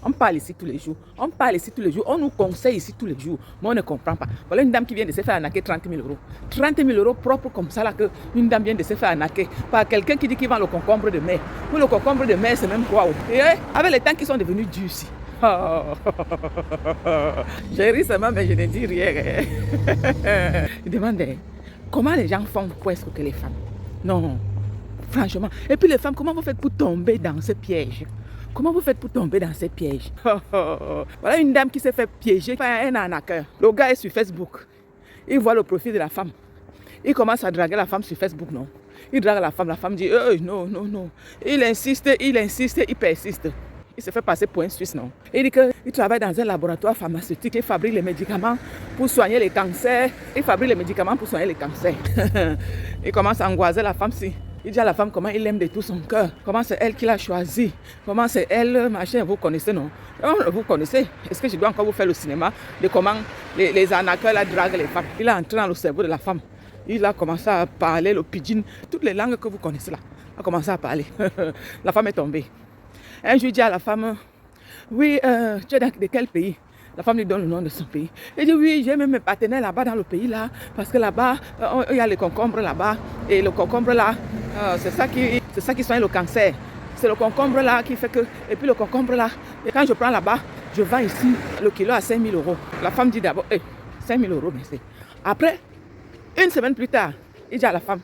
On parle ici tous les jours. On parle ici tous les jours. On nous conseille ici tous les jours. Mais on ne comprend pas. Voilà une dame qui vient de se faire arnaquer 30 000 euros. 30 000 euros propres comme ça là que une dame vient de se faire arnaquer par quelqu'un qui dit qu'il vend le concombre de mer. Pour le concombre de mer, c'est même quoi? Et avec les temps qui sont devenus durs ici. Oh. J'ai ri seulement, mais je ne dis rien. Je demande comment les gens font pour escroquer les femmes. Non, franchement. Et puis les femmes, comment vous faites pour tomber dans ce piège? Comment vous faites pour tomber dans ces pièges? Voilà une dame qui s'est fait piéger par un arnaqueur. Le gars est sur Facebook. Il voit le profil de la femme. Il commence à draguer la femme sur Facebook, non? Il drague la femme dit non, non, non. Il insiste, il persiste. Il se fait passer pour un Suisse, non? Il dit qu'il travaille dans un laboratoire pharmaceutique. Il fabrique les médicaments pour soigner les cancers. Il fabrique les médicaments pour soigner les cancers. Il commence à angoisser la femme si. Il dit à la femme comment il l'aime de tout son cœur. Comment c'est elle qui l'a choisi. Comment c'est elle, machin, vous connaissez, non? Vous connaissez. Est-ce que je dois encore vous faire le cinéma de comment les arnaqueurs là draguent les femmes? Il est entré dans le cerveau de la femme. Il a commencé à parler le pidgin, toutes les langues que vous connaissez là. Il a commencé à parler. La femme est tombée. Un jour, il dit à la femme, oui, tu es de quel pays? La femme lui donne le nom de son pays. Il dit, oui, j'ai même mes partenaires là-bas dans le pays là, parce que là-bas, il y a les concombres là-bas. Et le concombre là, c'est ça qui soigne le cancer. C'est le concombre là qui fait que... Et puis le concombre là, et quand je prends là-bas, je vends ici le kilo à 5 000 euros. La femme dit d'abord, 5 000 euros, merci. Après, une semaine plus tard, il dit à la femme,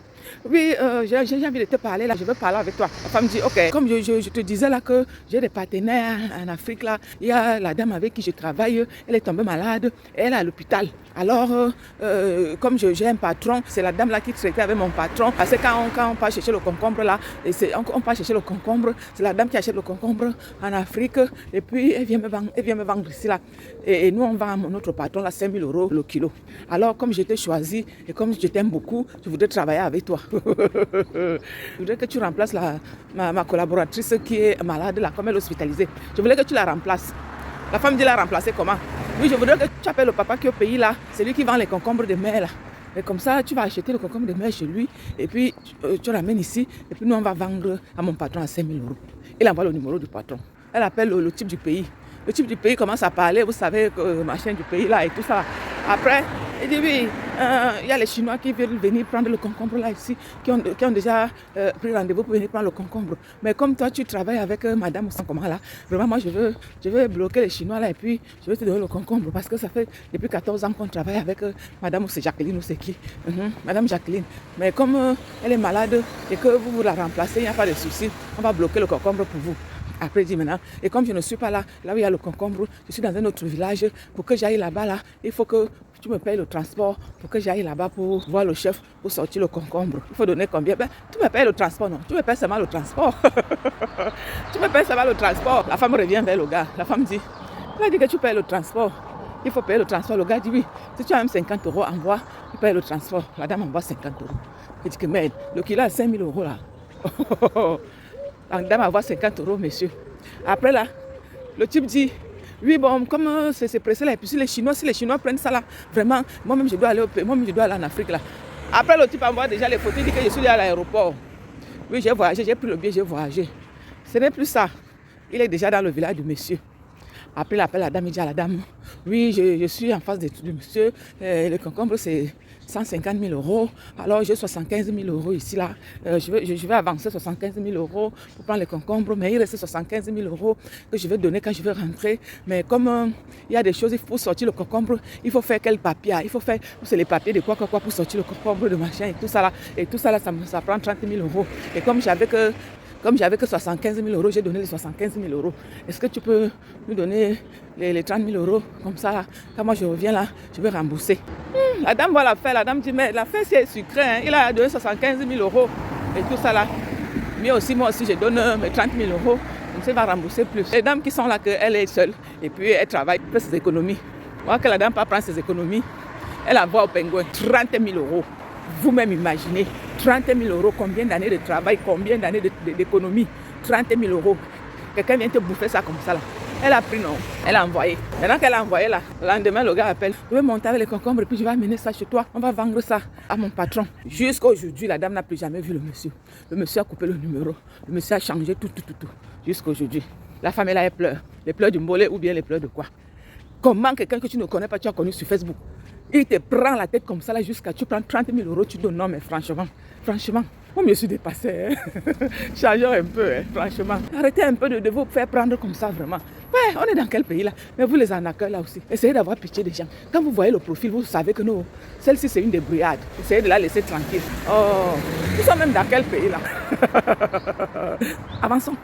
oui, j'ai envie de te parler là, je veux parler avec toi. La femme dit, ok, comme je te disais là que j'ai des partenaires en Afrique là, il y a la dame avec qui je travaille, elle est tombée malade, elle est à l'hôpital. Alors, comme j'ai un patron, c'est la dame là qui traitait avec mon patron, parce que quand on part chercher le concombre là, on part chercher le concombre, c'est la dame qui achète le concombre en Afrique, et puis elle vient me vendre ici là. Et nous on vend à notre patron là 5 000 euros le kilo. Alors, comme je t'ai choisi, et comme je t'aime beaucoup, je voudrais travailler avec toi. Je voudrais que tu remplaces ma collaboratrice qui est malade là, comme elle est hospitalisée. Je voulais que tu la remplaces. La femme dit la remplacer comment? Oui, je voudrais que tu appelles le papa qui est au pays là. C'est lui qui vend les concombres de mer là. Et comme ça, tu vas acheter le concombre de mer chez lui. Et puis, tu ramènes ici. Et puis, nous, on va vendre à mon patron à 5 000 euros. Il envoie le numéro du patron. Elle appelle le type du pays. Le type du pays commence à parler, vous savez, machin du pays là et tout ça. Après, il dit oui, il y a les Chinois qui veulent venir prendre le concombre là ici, qui ont déjà pris rendez-vous pour venir prendre le concombre. Mais comme toi, tu travailles avec madame comment là, vraiment, moi, je veux bloquer les Chinois là et puis je vais te donner le concombre parce que ça fait depuis 14 ans qu'on travaille avec madame, c'est Jacqueline ou c'est qui? Madame Jacqueline. Mais comme elle est malade et que vous la remplacez, il n'y a pas de souci, on va bloquer le concombre pour vous. Après, il dit maintenant, et comme je ne suis pas là où il y a le concombre, je suis dans un autre village, pour que j'aille là-bas, là, il faut que tu me payes le transport, pour que j'aille là-bas pour voir le chef, pour sortir le concombre. Il faut donner combien? Ben, tu me payes le transport, non? Tu me payes seulement le transport. Tu me payes seulement le transport. La femme revient vers le gars. La femme dit, il a dit que tu payes le transport. Il faut payer le transport. Le gars dit oui. Si tu as même 50 euros, envoie, tu payes le transport. La dame envoie 50 euros. Il dit que merde, le kilo à 5 000 euros là. La dame envoie 50 euros, monsieur. Après là, le type dit, oui, bon, comme c'est pressé là, et puis si les Chinois prennent ça là, vraiment, moi-même je dois aller en Afrique là. Après, le type envoie déjà les photos, il dit que je suis allé à l'aéroport. Oui, j'ai voyagé, j'ai pris le billet, j'ai voyagé. Ce n'est plus ça. Il est déjà dans le village du monsieur. Après, il appelle la dame, il dit à la dame, oui, je suis en face du monsieur, le concombre c'est 150 000 euros, alors j'ai 75 000 euros ici là, je vais avancer 75 000 euros pour prendre le concombre, mais il reste 75 000 euros que je vais donner quand je vais rentrer, mais comme il y a des choses, il faut sortir le concombre, il faut faire quel papier, il faut faire, c'est les papiers de quoi pour sortir le concombre de machin et tout ça là, ça prend 30 000 euros, et comme j'avais que 75 000 euros, j'ai donné les 75 000 euros. Est-ce que tu peux nous donner les 30 000 euros comme ça là? Quand moi je reviens là, je vais rembourser. La dame voit l'affaire, la dame dit mais l'affaire c'est sucré, hein. Il a donné 75 000 euros et tout ça là. Moi aussi je donne mes 30 000 euros, comme ça il va rembourser plus. Les dames qui sont là, qu'elle est seule et puis elle travaille, elle fait ses économies. Moi que la dame pas prendre ses économies, elle envoie au pingouin 30 000 euros. Vous-même imaginez, 30 000 euros, combien d'années de travail, combien d'années d'économie, 30 000 euros. Quelqu'un vient te bouffer ça comme ça là. Elle a pris non, elle a envoyé. Maintenant qu'elle a envoyé là, le lendemain le gars appelle, je vais monter avec les concombres et puis je vais amener ça chez toi. On va vendre ça à mon patron. Jusqu'à aujourd'hui, la dame n'a plus jamais vu le monsieur. Le monsieur a coupé le numéro. Le monsieur a changé tout. Jusqu'à aujourd'hui. La femme est là, elle pleure. Les pleurs du mollet ou bien les pleurs de quoi? Comment quelqu'un que tu ne connais pas, tu as connu sur Facebook, il te prend la tête comme ça là jusqu'à tu prends 30 000 euros, tu donnes. Non mais franchement, moi je suis dépassé. Hein. Changeons un peu, hein, franchement. Arrêtez un peu de vous faire prendre comme ça vraiment. Ouais, on est dans quel pays là? Mais vous les arnaqueurs là aussi, essayez d'avoir pitié des gens. Quand vous voyez le profil, vous savez que non, celle-ci c'est une débrouillarde. Essayez de la laisser tranquille. Oh, nous sommes même dans quel pays là? Avançons.